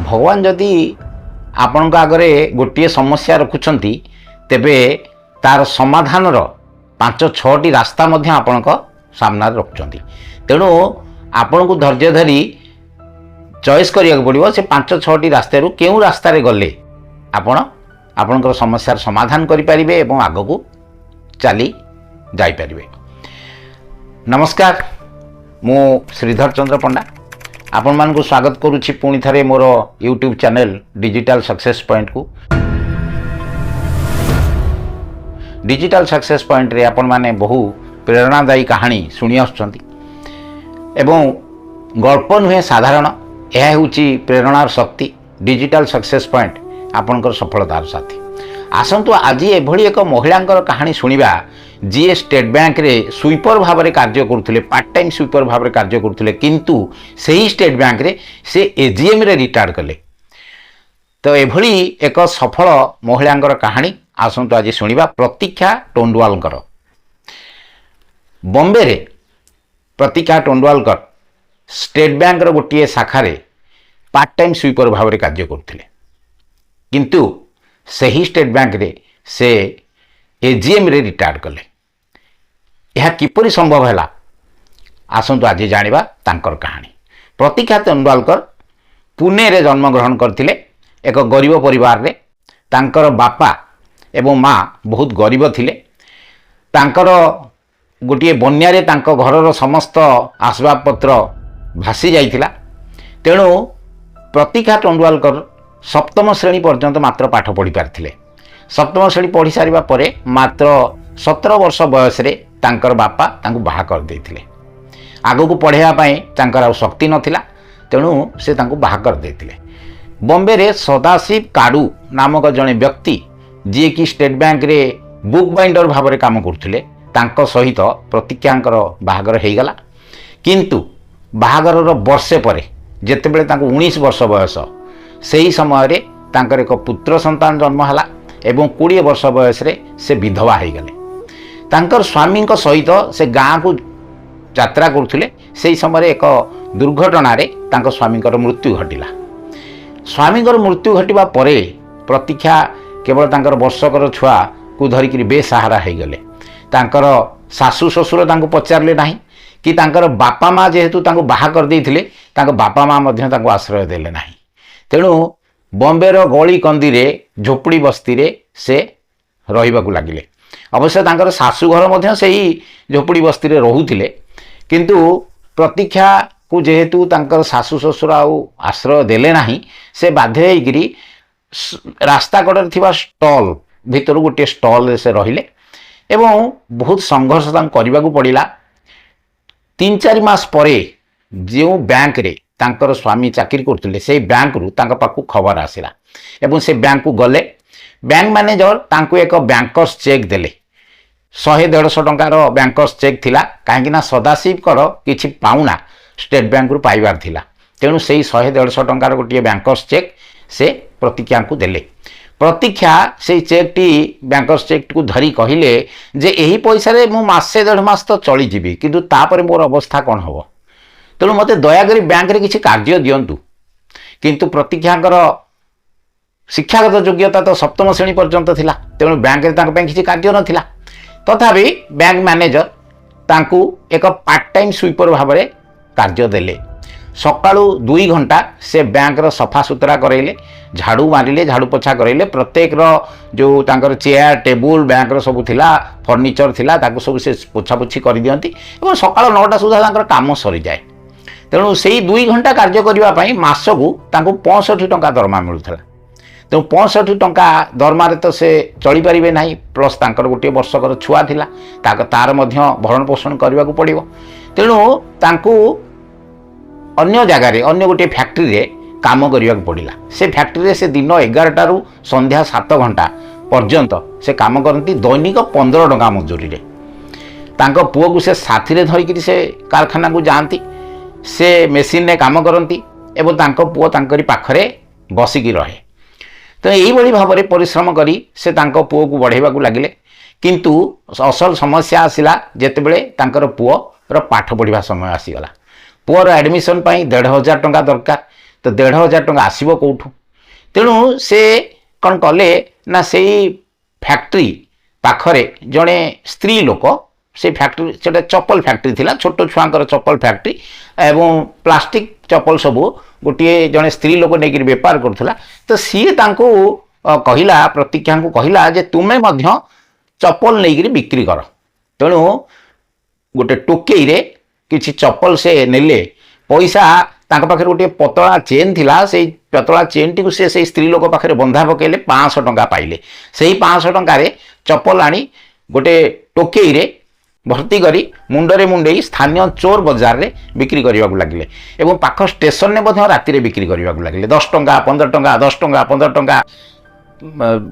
भगवान जदि आपण आगे गोटे समस्या रखुंट तेबे तार समाधान पांच छटी रास्ता आपण सामना रखुंट तेणु आपण को धैर्य धरी चॉइस करिया पड़ो से पांच छटी रास्ते क्यों रास्ता गले आपण समस्यार समाधान करें और आग को चली जापर। नमस्कार, मु श्रीधर चंद्र पंडा आपण मानक स्वागत करुच्ची पुणी थे मोर YouTube channel digital success point को। डिजिटल सक्सेस पॉइंट रे आपण माने बहु प्रेरणादायी कहानी शुणी आसुछंती एवं गल्प नुहे साधारण यह होची प्रेरणार शक्ति। डिजिटल सक्सेस पॉइंट आपणकर सफलतार साथी। आसंतु आज एभली एक महिलांकर कहानी शुणिबा जी स्टेट बैंक रे स्वीपर भाव में कार्य करुले, पार्ट टाइम स्वीपर भाव में कार्य करुले, किंतु सही स्टेट बैंक रे से एजीएम रे रिटायर्ड कले। तो एभली एक सफल महिलांकर कहानी आसंतु आज शुणिबा प्रतीक्षा टोंडवालकर। बॉम्बे रे प्रतीक्षा टोंडवालकर स्टेट बैंक रो गोटे शाखा पार्ट टाइम स्वीपर भाव में कार्य करुले, किंतु सही स्टेट बैंक रे से एजीएम रे रिटायर्ड कले। यह किपरि संभव है आसंतु आज जानिबा तांकर कहानी। प्रतीक्षा टोंडवालकर पुणे रे जन्म ग्रहण करथिले। एक गरीब परिवार रे तांकर बापा एवं माँ बहुत गरीब थिले। तांकर गोटे बन्या रे तांको घरर समस्त आसबाब पत्र भासी जाइथिला। तेणु प्रतीक्षा टोंडवालकर सप्तम श्रेणी पर्यंत मात्र पाठ पढ़ी पारथिले। सप्तम श्रेणी पढ़ी सारिबा परे मात्र 17 वर्ष बयस रे तांकर बापा तांको बाहा कर देथिले। आगो को पढ़ाइबा पई तांकर आ शक्ति नथिला, तेणु से तांको बाहा कर देथिले। बॉम्बे रे सदाशिव काडू नामक जने व्यक्ति जी कि स्टेट बैंक रे बुक बाइंडर भाव में काम करथिले, तांको सहित प्रतीक्षांकर बाहागर हो गला। किंतु बाहागर वर्षे परे जेतेबेले तांको 19 वर्ष बयस सही समय रे तांकर एक पुत्र संतान जन्म हला एवं 20 वर्ष बयस रे से विधवा हो गले। तांकर स्वामी सहित से गाँ को यात्रा करुले। से समय एक दुर्घटना रे तांकर स्वामी मृत्यु घटिला। स्वामी मृत्यु घटिबा परे प्रतीक्षा केवल तांकर वर्षकर छुआ को धरिक बेसहारा हो गले। तांकर सासू ससुर तांको पचारले नाही कि तांकर बापा माँ जेहेतु तांको बाहा कर देइथिले, तांको बापा माँ मध्य तांको आश्रय देले नाही। तेणु बॉम्बेर गली कंदी रे झोपड़ी बस्ती रे से रहिबाकू लागिले। अवश्य तांकर शाशुघर मध्य सेही झोपड़ी बस्ती रे रहुथिले, किंतु प्रतीक्षा को जेहेतु तांकर शाशु ससुर आश्रय देले नाही, से बाध्य होइकरी रास्ता कड़े थिबा स्टॉल भितर गोटे स्टॉल रे से रहिले एवं बहुत संघर्ष करने पड़ा। 3-4 मास परे जो बैंक रे तांकर स्वामी चाकरी करते से बैंक रु तांका पाखु खबर आसिला एवं से बैंक को गले। बैंक मैनेजर तांको एक बैंकर्स चेक देले। 100-150 टंकार बैंकर्स चेक थिला, कहीं सदाशिव कर किछि पाउना स्टेट बैंक रु पाइबार थिला। तेणु से 100-150 टंकार गोटे बैंकर्स चेक से प्रतीक्षा को देले। प्रतीक्षा से चेक टी बैंकर्स चेक को धरी कहिले जे एही पैसा रे मु मासे 1.5 मास तो चली जीवी, किंतु तापर मोर अवस्था कौन हम, तेणु मत दयाकरी बैंक रे किछि कार्य दियंतु। किंतु प्रतीक्षांकर शिक्षागत योग्यता तो सप्तम श्रेणी पर्यंत थिला, तेणु बैंक रे तांको पई किछि कार्य नथिला। तथापि बैंक मैनेजर तांकू एक पार्ट टाइम स्वीपर भाव में कार्य देले। सकाळु 2 घंटा से बैंक रो सफा सुतरा करैले, झाड़ू मारिले, झाड़ू पोछा करैले। प्रत्येक रो जो तांकर चेयर टेबुल बैंक रो सब थिला, फर्निचर थिला, ताकू सब से पोछा पोछी कर दियंती एवं सकाळ 9टा सुधा तांकर काम सरी जाए। तेणु से 2 घंटा कार्य करबा पई मासकू तांकू 65 टंका दरमा मिलुथला। तेणु 65 टंका दरमा रे तो से चली पारिबे नाही, प्लस तांकर गोटे वर्षकर छुआ थिला, तार मध्य भरण पोषण करबा को पड़िबो। तेणु तांकू अन्य जगार अन्य गोटे फैक्ट्री रे काम करने पड़ा। से फैक्ट्री रे से दिन 11टा रु संध्या 7 घंटा पर्यंत से काम करती, दैनिक 15 टंका मजूरी रे। तांको पुओ को से साथी रे धरिकी से कारखाना को जाती, से मेसीन रे काम करती एवं तांको पुओ तांकरी पाखरे बसिकी रहे। तो यही भाव में परिश्रम करी से तांको पुओ को बढ़ेबा को लागिले। किंतु असल समस्या आसिला जेतेबेले तांकर पुओर पाठ पढ़ा समय आसीगला। पुओर एडमिशन 1,500 टंका दरकार। तो 1,500 टंका आसब कौठू तेणु से कौन कले ना से फैक्ट्री पाखरे जड़े स्त्री लोक से फैक्ट्री से चप्पल फैक्ट्री थिला छोट छुआंकर चप्पल फैक्ट्री एवं प्लास्टिक चप्पल सबू गोटे जड़े स्त्री लोक नहीं बेपार करुला तो सी कहला प्रतिज्ञा को कहला जे तुम्हें चप्पल नहीं बिक्री कर तेणु गोटे टोकई रे किसी चप्पल से नेले पैसा तांका पाखे गोटे पतला चेन थिला से पतला चेन टी से स्त्री लोक पाखे बंधा पकेले 500 टंका पाइले से 500 टंका चप्पल आनी गोटे टोकई रे भर्ती करी मुंडरे मुंडे स्थानीय चोर बाजार रे बिक्री करने को लगिले एवं पाख स्टेशन ने राति रे बिक्री करने को लगिले 10 टंका 15 टंका 10 टंका 15 टंका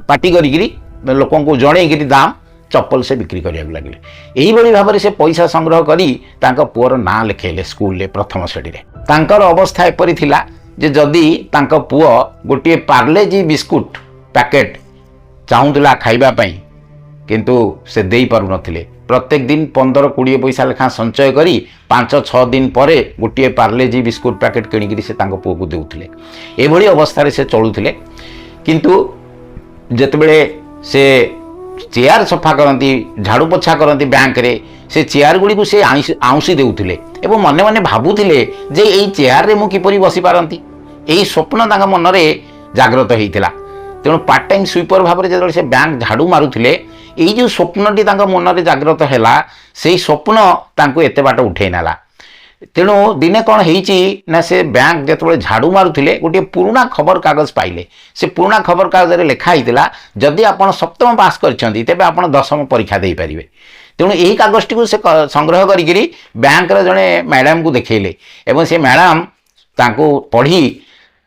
पार्टी करी लोकों को जड़े दाम चप्पल से बिक्री करने लगे यही भाव में से पैसा संग्रह करी तांका पुअर ना लिखेले स्कूल रे प्रथम श्रेणी रे तांकर अवस्था एपरी थिला जे जदि तांका पुओ गोटे पार्लेजी बिस्कुट पैकेट चाहूला खाइबा पई किंतु से देई पारु नथिले प्रत्येक दिन 15-20 पैसा लेखा संचय करी 5-6 दिन परे गोटे पार्लेजी बिस्कुट पैकेट किणिकी से तांका पुओ को देउथिले एभली अवस्था से चलुथिले किंतु जेतेबेले से चेयर सफा करती झाड़ू पोछा करती बैंक रे से चेयर गुड़ी को से आउंसी देउथिले एवं मने मने भाबुथिले जे एई चेयर रे मु किपरि बसी पारंती एई स्वप्न तांका मन रे जागृत हेइतिला तेणु पार्ट टाइम स्वीपर भाव में जो से बैंक झाड़ू मारुथिले एई जो स्वप्नटी तांका मन रे जागृत हैला सेई स्वप्न तांको एते बाट उठेई नाला तेणु दिने कौन होईची ना से बैंक जो झाड़ू मारुथिले गोटे पुराना खबर कागज पाइले से पुराना खबर कागज रे लिखा होता जदि आप सप्तम पास करछंती तेबे आप 10वीं परीक्षा दे पारिबे तेणु यही कागजटी को से संग्रह करी बैंक रे जड़े मैडम को देखैले एवं से मैडम तांको पढ़ी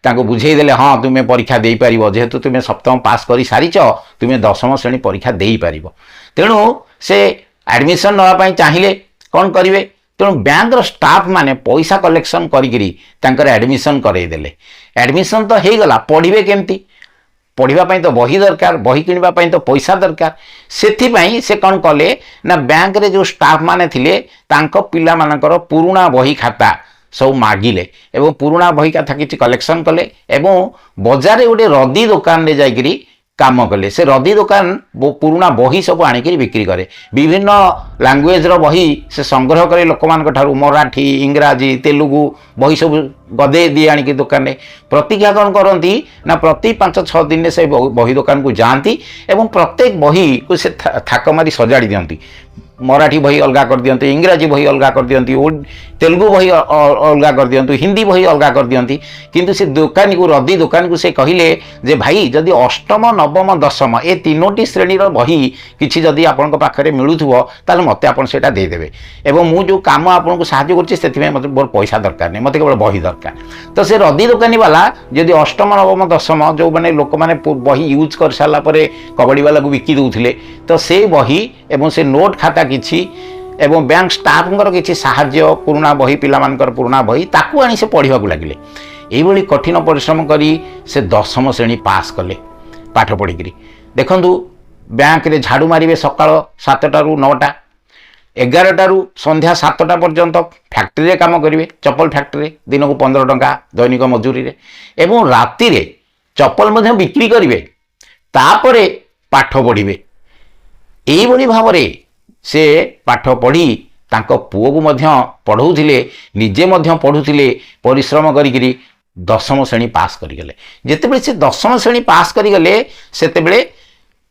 तांको बुझेई देले हाँ तुम्हें परीक्षा दे पारिबो जेहेतु तुम्हें सप्तम पास करी सारिच तुम्हें 10वीं श्रेणी परीक्षा दे पारिबो तेणु से एडमिशन नवा पई चाहिए कौन करिवे तेणु बैंक स्टाफ माने पैसा कलेक्शन कर एडमिशन करईदेले एडमिशन तो हो गला पढ़े केमती पढ़ापी तो बही दरकार बही किणवाई तो पैसा दरकार से कौन कले ना बैंक रे जो स्टाफ माने थिले तांको पिला मानकर पुराना बही खाता सब मागिले एवं पुराना बही खाता किसी कलेक्शन कले एवं बजार गोटे रदी दुकान रे जाइकरी काम कले से रदी दुकान पुराना बही सब आनिक बिक्री करे विभिन्न लैंग्वेज रो बही से संग्रह करे लोक मान ठारू मराठी इंग्राजी तेलुगु बही सब गदे दिए आनिक दुकान में प्रतिज्ञा कौन करती ना प्रति 5-6 दिन से बही दुकान को जाती एवं प्रत्येक बही को से थाक मारी सजाड़ी दियंती मराठी बही अलगा कर दियंती इंग्राजी बही अलगा कर दियंती तेलुगु बही अलगा कर दियंतु हिंदी बही अलगा कर दियंती किंतु से दुकानी को रदी दुकान को से कहिले जे भाई जदि अष्टम नवम दशम ए तीनोटी श्रेणी बही किछि जदि आपन को पाखरे मिलुथुबो ताले मते आपन सेटा दे देबे एवं मु जो काम आपन को सहाय्य करछि सेति मते मोर पैसा दरकार नै मते केवल बही दरकार तो से रदी दुकानी वाला जदि अष्टम नवम दशम जो माने लोक माने बही यूज कर साला परे कबड्डी वाला को बिकी दउथिले तो से बही एवं से नोट खाता किछि एवं बैंक स्टाफ किसी साहाय्य पुराना बही पिला मानकर पुराना बही ताकू आनी से पढ़ा लगिले यही कठिन परिश्रम करी से 10वीं श्रेणी पास कले पाठ पढ़ी देखु बैंक रे झाड़ू मारे सकाळ 7टा ରୁ 9टा 11टा ରୁ संध्या 7टा पर्यंत फैक्ट्री काम करेंगे चप्पल फैक्ट्री दिन को 15 टंका दैनिक मजूरी रे एवं राति रे चप्पल बिक्री करेंगे तापरे पाठ पढ़े यही भाव से पाठ पढ़ी तांको पुओ को पढ़ाऊले निजे पढ़ुले परिश्रम करी 10वीं श्रेणी पास करगले जितेबले से 10वीं श्रेणी पास करगले सेतेबले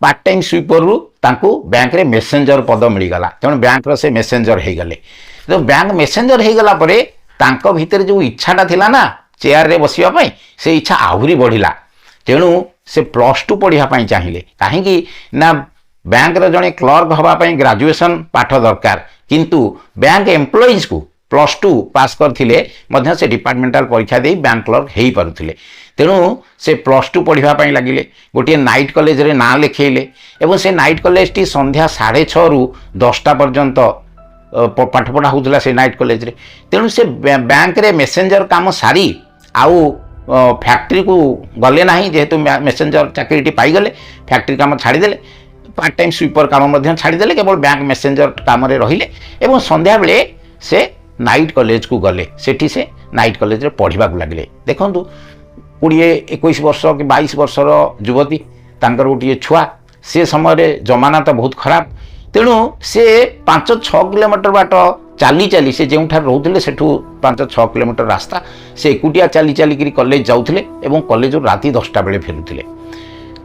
पार्ट टाइम स्वीपर रु तांको बैंक रे मेसेंजर पद मिलगला तेणु बैंक रो से मेसेंजर हो गले तो बैंक मेसेंजर हो गला परे तांको भीतर जो इच्छाटा थिला ना चेयर रे बसिबा पई से इच्छा आहुरी बढ़िला तेणु से +2 पढ़ापी चाहिए कहीं ना बैंक रे जड़े क्लर्क हवापाई ग्रेजुएशन पाठ दरकार किंतु बैंक एम्प्लॉइज को +2 पास करथिले मध्य से डिपार्टमेंटल परीक्षा दे बैंक क्लर्क हो पारुथिले तेणु से +2 पढ़ापी लगिले गोटे नाइट कॉलेज रे ना लिखेले एवं से नाइट कॉलेज टी संध्या 6:30 ରୁ 10टा पर्यंत पाठ पढ़ा होउतला से नाइट कॉलेज रे तेणु से बैंक रे मेसेंजर काम सारी आउ फैक्ट्री को गले नाही जेहेतु मेसेंजर चाकरी पाईगले फैक्ट्री काम छाड़ीदेले पार्ट टाइम स्वीपर काम छाड़ीदेले केवल बैंक मेसेंजर काम रे रहिले एवं संध्या बेले से नाइट कॉलेज को गले सेठी से नाइट कॉलेज रे पढ़ा लगे। देखूँ 20-21 वर्ष कि 22 वर्षर युवती तांकर गोटे छुआ से समय जमाना तो बहुत खराब। तेणु से 5-6 किलोमीटर बाट चाली चाली से जो रोते से 5-6 किलोमीटर रास्ता से एकुटिया चाली चालिक कॉलेज जाऊे और कॉलेज राति 10टा बेले फेरुले।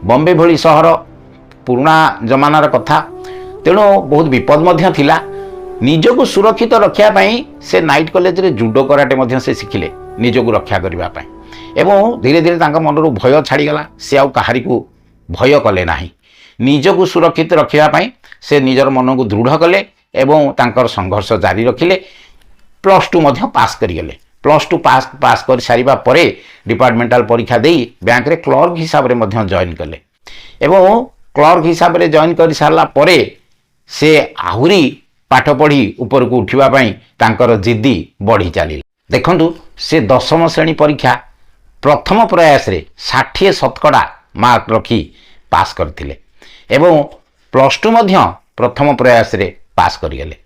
बॉम्बे भली सहर पुराना जमानार कथा, तेणु बहुत विपद थिला। निजको सुरक्षित रखापी से नाइट कॉलेज रे जुडो कराटे से शिखिले निजको रक्षा करने एवं धीरे धीरे मनरू भय छाड़ीगला। से आउ कहारी को भय कले ना, निजको सुरक्षित रखापी से निजर मन को दृढ़ कले एवं तांकर संघर्ष जारी रखिले। +2 पास करिगले। +2 पास कर सारिबा परे डिपार्टमेंटाल परीक्षा दे बैंक रे क्लर्क हिसाब रे जॉइन कले एवं क्लर्क हिसाब रे जॉइन कर सारला परे से आहुरी पाठ पढ़ी ऊपर को उठिबा पई तांकर जिद्दी बढ़ी चली। देखंतु से 10वीं श्रेणी परीक्षा प्रथम प्रयास रे 60-70 मार्क रखी पास करथिले एवं +2 प्रथम प्रयास रे पास करिगले।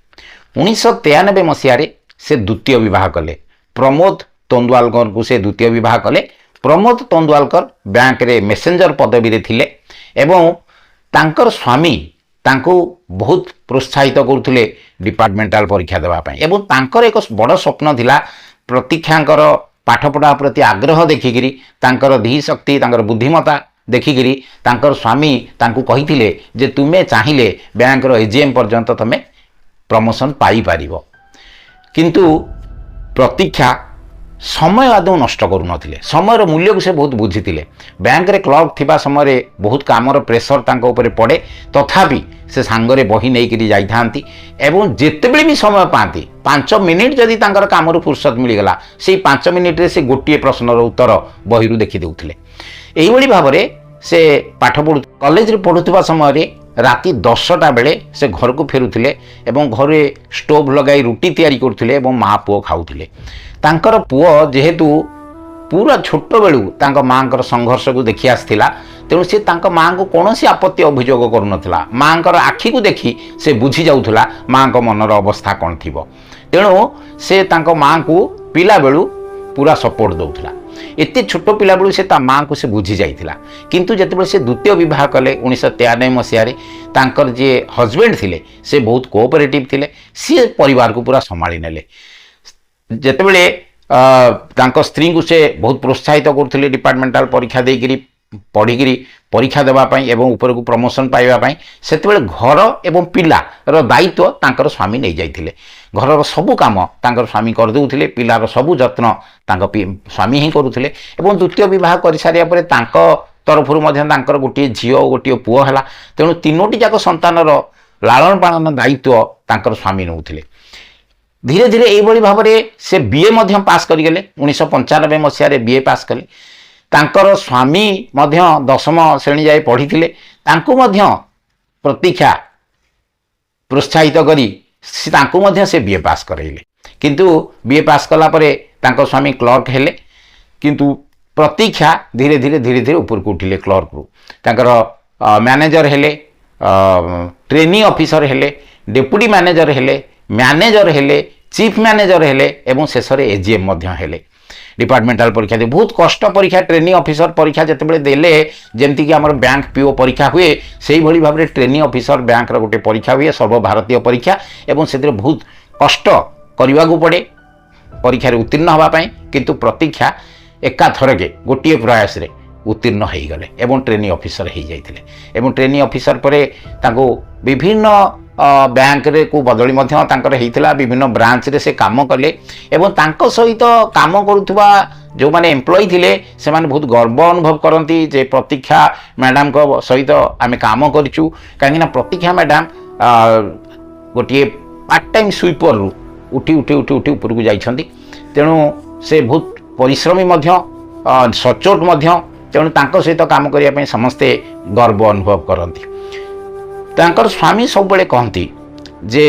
1993 मसीह से द्वितीय विवाह कले। प्रमोद तोंदवालकर को से द्वितीय विवाह कले। प्रमोद तोंदवालकर बैंक रे मेसेंजर पदवी रे थिले एवं तांकर स्वामी तांको बहुत प्रोत्साहित करुले डिपार्टमेंटाल परीक्षा देवा पई एवं तांकर एक बड़ स्वप्न थिला प्रतीक्षांकर पाठपढ़ा प्रति आग्रह देखिकी तांकर धी शक्ति तांकर बुद्धिमता देखिकी तांकर स्वामी तांको कहिथिले जे तुमे चाहिए बैंक रो एजीएम पर्यंत तमे प्रमोशन पाई पारिबो। किंतु प्रतीक्षा समय आदौ नष्ट करू नथिले। समयर मूल्य को से बहुत बुझीथिले। बैंक रे क्लर्क थिबा समय बहुत कामर प्रेशर तांको ऊपर पड़े, तथापि से सांगरे बही नहीं करी जाई थांती एवं जेतेबेले भी समय पाती 5 मिनिट जदि तांकर कामर फुर्सत मिलगला से 5 मिनिट रे से गोटे प्रश्नर उत्तर बहिरु देखि देउथिले। एही बड़ी भाव से पाठ पढ़ु कॉलेज रे पढ़ुवा समय राति 10टा बेले से घर को फेरुथिले एवं घरे स्टोव लगाई रुटी तैयारी करथिले एवं माँ पुओ खाउथिले। तांकर पुओ जेहेतु पूरा छोट बेलू तांक माँकर संघर्ष को देखि आसथिला, तेणु से तांक माँ को कौन आपत्ति अभियोग करुनथिला। माँकर आखि को देखि से बुझी जाउथला माँ को मनर अवस्था कौन थिबो। तेणु से तांक माँ को पिला बेलू पूरा सपोर्ट दउथला। एते छोट पिला बेलू से ता माँ को से बुझी जाइथिला। किंतु जेतेबेले से द्वितीय विवाह कले 1993 मसीह तांकर जे हजबैंड थिले से बहुत कोऑपरेटिव थिले। सी परिवार को पूरा संभाली नेले। जेतेबेले तांको स्त्री को से बहुत प्रोत्साहित करुले डिपार्टमेंटाल परीक्षा देकरी पढ़िकी परीक्षा देवाई एवं ऊपर को प्रमोशन पाइबापी सेतेबेले घर एवं पिला रो दायित्व तांकर स्वामी नहीं जाइथिले। घरर सबु काम तांकर स्वामी कर देउथिले, पिलार सबु जत्न तांको स्वामी ही करुथिले एवं द्वितीय विवाह कर सारिया परे तांको तरफरु मध्य तांकर गोटे झियो गोटे पुओ हला। तेणु 3टी जाक संतानर लालन पालन दायित्व तांकर स्वामी नउथिले। धीरे धीरे यही भाव में से बीए पास करगले। 1995 मसीह बीए पास कले। तांकर स्वामी 10वीं श्रेणी जाए पढ़ी थे। प्रतीक्षा प्रोत्साहित करी से बीए पास करैले। किंतु बीए पास कला परे तांकर स्वामी क्लर्क हेले। किंतु प्रतीक्षा धीरे धीरे धीरे धीरे ऊपर को उठिले क्लर्क रू। तांकर मैनेजर हेले, ट्रेनिंग ऑफिसर हेले, डेप्यूटी मैनेजर हेले, मैनेजर हेले, चीफ मैनेजर हेले एवं शेष में एजीएम हेले। डिपार्टमेंटाल परीक्षा दे बहुत कष्ट परीक्षा। ट्रेनिंग ऑफिसर परीक्षा जितेबाला देले जमती कि आम बैंक पीओ परीक्षा हुए से भाई भाव में ट्रेनिंग ऑफिसर बैंक गोटे परीक्षा हुए सर्वभारतीय परीक्षा एवं से बहुत कष्ट करने को पड़े परीक्षा उत्तीर्ण होगापाई। किंतु प्रतीक्षा एका थरके गोटे प्रयास रे उत्तीर्ण हो गले एवं ट्रेनिंग ऑफिसर हो जाते एवं ट्रेनिंग ऑफिसर पर विभिन्न बैंक रे को बदली होता विभिन्न ब्रांच रे से काम कले एवं तांको सहित काम करुवा जो माने एम्प्लॉय थिले से माने बहुत गर्व अनुभव करती जे प्रतीक्षा मैडम को सहित आमे काम करिचु। कहीं प्रतीक्षा मैडम गोटे पार्ट टाइम स्वीपर रु उठी उठी उठी उठी ऊपर को जाइछंती। तेणु से बहुत परिश्रमी सचोट तेणु तांको सहित काम करिया पई समस्ते गर्व अनुभव करती। तांकर स्वामी सब बड़े कहती जे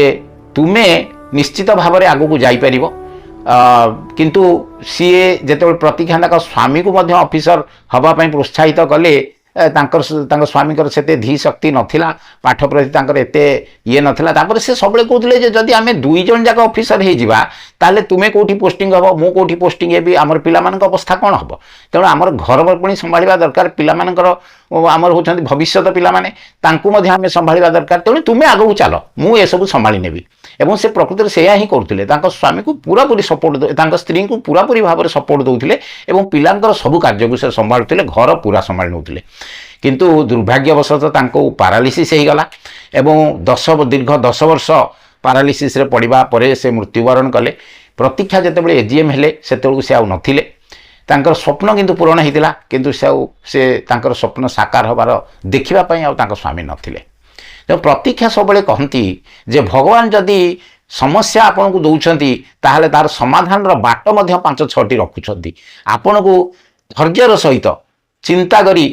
तुमे निश्चित भाव में आगू को जाई परिबो। किंतु सीए जेते प्रतीक्षा स्वामी को ऑफिसर हवा पई प्रोत्साहित कले ତାଙ୍କ ସ୍ୱାମୀଙ୍କର ସେତେ ଧୀ ଶକ୍ତି ନଥିଲା, ପାଠ ପ୍ରତି ତାଙ୍କର ଏତେ ଇଏ ନଥିଲା। ତାପରେ ସେ ସବୁବେଳେ କହୁଥିଲେ ଯେ ଯଦି ଆମେ 2 ଜଣ ଯାକ ଅଫିସର ହେଇଯିବା ତାହେଲେ ତୁମେ କେଉଁଠି ପୋଷ୍ଟିଂ ହେବ, ମୁଁ କେଉଁଠି ପୋଷ୍ଟିଂ ହେବି, ଆମର ପିଲାମାନଙ୍କ ଅବସ୍ଥା କ'ଣ ହେବ। ତେଣୁ ଆମର ଘର ପୁଣି ସମ୍ଭାଳିବା ଦରକାର, ପିଲାମାନଙ୍କର ଆମର ହେଉଛନ୍ତି ଭବିଷ୍ୟତ ପିଲାମାନେ, ତାଙ୍କୁ ମଧ୍ୟ ଆମେ ସମ୍ଭାଳିବା ଦରକାର। ତେଣୁ ତୁମେ ଆଗକୁ ଚାଲ, ମୁଁ ଏସବୁ ସମ୍ଭାଳି ନେବି। ଏବଂ ସେ ପ୍ରକୃତରେ ସେଇଆ ହିଁ କରୁଥିଲେ, ତାଙ୍କ ସ୍ୱାମୀକୁ ପୁରାପୁରି ସପୋର୍ଟ, ତାଙ୍କ ସ୍ତ୍ରୀଙ୍କୁ ପୁରାପୁରି ଭାବରେ ସପୋର୍ଟ ଦେଉଥିଲେ ଏବଂ ପିଲାଙ୍କର ସବୁ କାର୍ଯ୍ୟକୁ ସେ ସମ୍ଭାଳୁଥିଲେ, ଘର ପୁରା ସମ୍ଭାଳି ନେଉଥିଲେ। କିନ୍ତୁ ଦୁର୍ଭାଗ୍ୟବଶତଃ ତାଙ୍କୁ ପାରାଲିସିସ୍ ହେଇଗଲା ଏବଂ ଦୀର୍ଘ 10 ବର୍ଷ ପାରାଲିସିସ୍ରେ ପଡ଼ିବା ପରେ ସେ ମୃତ୍ୟୁବରଣ କଲେ। ପ୍ରତୀକ୍ଷା ଯେତେବେଳେ AGM ହେଲେ ସେତେବେଳକୁ ସେ ଆଉ ନଥିଲେ। ତାଙ୍କର ସ୍ୱପ୍ନ କିନ୍ତୁ ପୂରଣ ହୋଇଥିଲା, କିନ୍ତୁ ସେ ତାଙ୍କର ସ୍ୱପ୍ନ ସାକାର ହେବାର ଦେଖିବା ପାଇଁ ଆଉ ତାଙ୍କ ସ୍ୱାମୀ ନଥିଲେ। ତେଣୁ ପ୍ରତୀକ୍ଷା ସବୁବେଳେ କହନ୍ତି ଯେ ଭଗବାନ ଯଦି ସମସ୍ୟା ଆପଣଙ୍କୁ ଦେଉଛନ୍ତି ତାହେଲେ ତାର ସମାଧାନର ବାଟ ମଧ୍ୟ 5-6ଟି ରଖୁଛନ୍ତି। ଆପଣଙ୍କୁ ଧୈର୍ଯ୍ୟର ସହିତ ଚିନ୍ତା କରି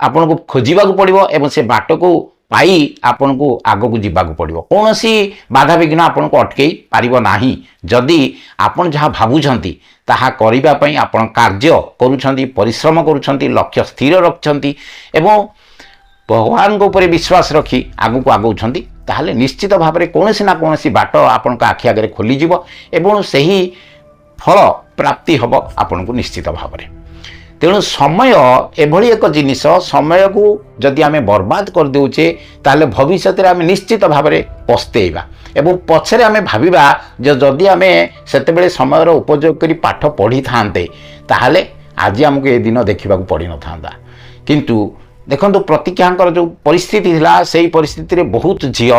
ଆପଣଙ୍କୁ ଖୋଜିବାକୁ ପଡ଼ିବ ଏବଂ ସେ ବାଟକୁ ପାଇ ଆପଣଙ୍କୁ ଆଗକୁ ଯିବାକୁ ପଡ଼ିବ। କୌଣସି ବାଧାବିଘ୍ନ ଆପଣଙ୍କୁ ଅଟକେଇ ପାରିବ ନାହିଁ ଯଦି ଆପଣ ଯାହା ଭାବୁଛନ୍ତି ତାହା କରିବା ପାଇଁ ଆପଣ କାର୍ଯ୍ୟ କରୁଛନ୍ତି, ପରିଶ୍ରମ କରୁଛନ୍ତି, ଲକ୍ଷ୍ୟ ସ୍ଥିର ରଖିଛନ୍ତି ଏବଂ ଭଗବାନଙ୍କ ଉପରେ ବିଶ୍ୱାସ ରଖି ଆଗକୁ ଆଗଉଛନ୍ତି, ତାହେଲେ ନିଶ୍ଚିତ ଭାବରେ କୌଣସି ନା କୌଣସି ବାଟ ଆପଣଙ୍କ ଆଖି ଆଗରେ ଖୋଲିଯିବ ଏବଂ ସେହି ଫଳ ପ୍ରାପ୍ତି ହେବ ଆପଣଙ୍କୁ ନିଶ୍ଚିତ ଭାବରେ। ତେଣୁ ସମୟ ଏଭଳି ଏକ ଜିନିଷ, ସମୟକୁ ଯଦି ଆମେ ବର୍ବାଦ କରିଦେଉଛେ ତାହେଲେ ଭବିଷ୍ୟତରେ ଆମେ ନିଶ୍ଚିତ ଭାବରେ ପସ୍ତେଇବା ଏବଂ ପଛରେ ଆମେ ଭାବିବା ଯେ ଯଦି ଆମେ ସେତେବେଳେ ସମୟର ଉପଯୋଗ କରି ପାଠ ପଢ଼ିଥାନ୍ତେ ତାହେଲେ ଆଜି ଆମକୁ ଏ ଦିନ ଦେଖିବାକୁ ପଡ଼ିନଥାନ୍ତା। କିନ୍ତୁ ଦେଖନ୍ତୁ ପ୍ରତୀକ୍ଷାଙ୍କର ଯେଉଁ ପରିସ୍ଥିତି ଥିଲା ସେହି ପରିସ୍ଥିତିରେ ବହୁତ ଝିଅ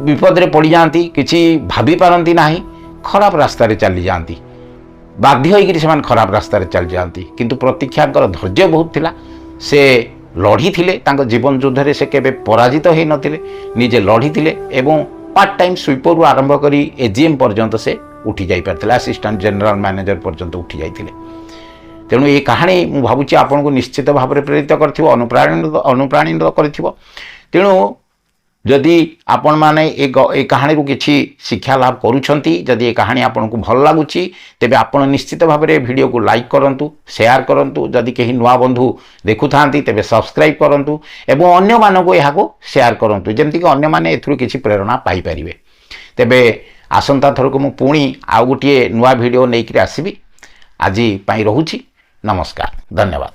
ବିପଦରେ ପଡ଼ିଯାଆନ୍ତି, କିଛି ଭାବିପାରନ୍ତି ନାହିଁ, ଖରାପ ରାସ୍ତାରେ ଚାଲିଯାଆନ୍ତି, ବାଧ୍ୟ ହୋଇକରି ସେମାନେ ଖରାପ ରାସ୍ତାରେ ଚାଲିଯାଆନ୍ତି। କିନ୍ତୁ ପ୍ରତୀକ୍ଷାଙ୍କର ଧୈର୍ଯ୍ୟ ବହୁତ ଥିଲା, ସେ ଲଢ଼ିଥିଲେ, ତାଙ୍କ ଜୀବନ ଯୁଦ୍ଧରେ ସେ କେବେ ପରାଜିତ ହୋଇନଥିଲେ, ନିଜେ ଲଢ଼ିଥିଲେ ଏବଂ ପାର୍ଟ ଟାଇମ୍ ସୁଇପରରୁ ଆରମ୍ଭ କରି AGM ପର୍ଯ୍ୟନ୍ତ ସେ ଉଠି ଯାଇପାରିଥିଲେ, ଆସିଷ୍ଟାଣ୍ଟ ଜେନେରାଲ ମ୍ୟାନେଜର ପର୍ଯ୍ୟନ୍ତ ଉଠି ଯାଇଥିଲେ। ତେଣୁ ଏ କାହାଣୀ ମୁଁ ଭାବୁଛି ଆପଣଙ୍କୁ ନିଶ୍ଚିତ ଭାବରେ ପ୍ରେରିତ କରିଥିବ, ଅନୁପ୍ରାଣିତ କରିଥିବ। ତେଣୁ ଯଦି ଆପଣମାନେ ଏ କାହାଣୀରୁ କିଛି ଶିକ୍ଷା ଲାଭ କରୁଛନ୍ତି, ଯଦି ଏ କାହାଣୀ ଆପଣଙ୍କୁ ଭଲ ଲାଗୁଛି ତେବେ ଆପଣ ନିଶ୍ଚିତ ଭାବରେ ଭିଡ଼ିଓକୁ ଲାଇକ୍ କରନ୍ତୁ, ସେୟାର କରନ୍ତୁ। ଯଦି କେହି ନୂଆ ବନ୍ଧୁ ଦେଖୁଥାନ୍ତି ତେବେ ସବସ୍କ୍ରାଇବ୍ କରନ୍ତୁ ଏବଂ ଅନ୍ୟମାନଙ୍କୁ ଏହାକୁ ସେୟାର କରନ୍ତୁ, ଯେମିତିକି ଅନ୍ୟମାନେ ଏଥିରୁ କିଛି ପ୍ରେରଣା ପାଇପାରିବେ। ତେବେ ଆସନ୍ତା ଥରକୁ ମୁଁ ପୁଣି ଆଉ ଗୋଟିଏ ନୂଆ ଭିଡ଼ିଓ ନେଇକରି ଆସିବି। ଆଜି ପାଇଁ ରହୁଛି, ନମସ୍କାର, ଧନ୍ୟବାଦ।